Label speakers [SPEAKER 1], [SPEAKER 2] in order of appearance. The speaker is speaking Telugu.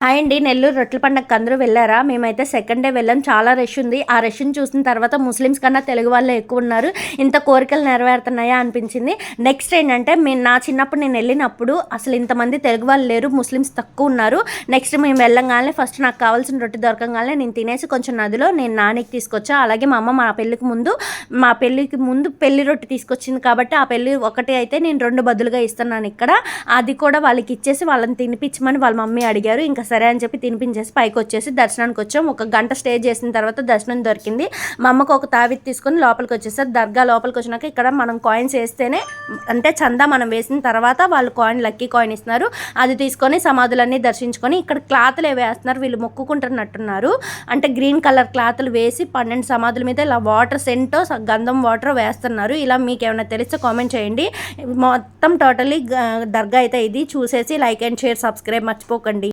[SPEAKER 1] హాయ్ అండి. నెల్లూరు రొట్టెల పండగకి అందరూ వెళ్లారా? మేమైతే సెకండ్ డే వెళ్ళాం. చాలా రష్ ఉంది. ఆ రష్‌ని చూసిన తర్వాత ముస్లిమ్స్ కన్నా తెలుగు వాళ్ళే ఎక్కువున్నారు. ఇంత కోరికలు నెరవేరుతున్నాయా అనిపించింది. నెక్స్ట్ ఏంటంటే నా చిన్నప్పుడు నేను వెళ్ళినప్పుడు అసలు ఇంతమంది తెలుగు వాళ్ళు లేరు. ముస్లిమ్స్ తక్కువ ఉన్నారు. నెక్స్ట్ మేము వెళ్ళంగానే ఫస్ట్ నాకు కావాల్సిన రొట్టె దొరకంగానే నేను తినేసి కొంచెం నదిలో నేను నానికి తీసుకొచ్చా. అలాగే మా అమ్మ మా పెళ్ళికి ముందు పెళ్లి రొట్టె తీసుకొచ్చింది కాబట్టి ఆ పెళ్లి ఒకటి అయితే నేను 2 బదులుగా ఇస్తున్నాను ఇక్కడ. అది కూడా వాళ్ళకి ఇచ్చేసి వాళ్ళని తినిపించమని వాళ్ళ మమ్మీ అడిగారు. ఇంకా సరే అని చెప్పి తినిపించేసి పైకి వచ్చేసి దర్శనానికి వచ్చాం. 1 గంట స్టే చేసిన తర్వాత దర్శనం దొరికింది. మా అమ్మకు ఒక తావితి తీసుకొని లోపలికి వచ్చేసారు. దర్గా లోపలికి వచ్చినాక ఇక్కడ మనం కాయిన్స్ వేస్తేనే అంటే చందా మనం వేసిన తర్వాత వాళ్ళు లక్కీ కాయిన్ ఇస్తున్నారు. అది తీసుకొని సమాధులన్నీ దర్శించుకొని ఇక్కడ క్లాతులు వేస్తున్నారు. వీళ్ళు మొక్కుకుంటున్నట్టున్నారు. అంటే గ్రీన్ కలర్ క్లాతులు వేసి 12 సమాధుల మీద ఇలా వాటర్ సెంటో గంధం వాటర్ వేస్తున్నారు. ఇలా మీకు ఏమైనా తెలిస్తే కామెంట్ చేయండి. మొత్తం టోటలీ దర్గా అయితే ఇది చూసేసి లైక్ అండ్ షేర్ సబ్స్క్రైబ్ మర్చిపోకండి.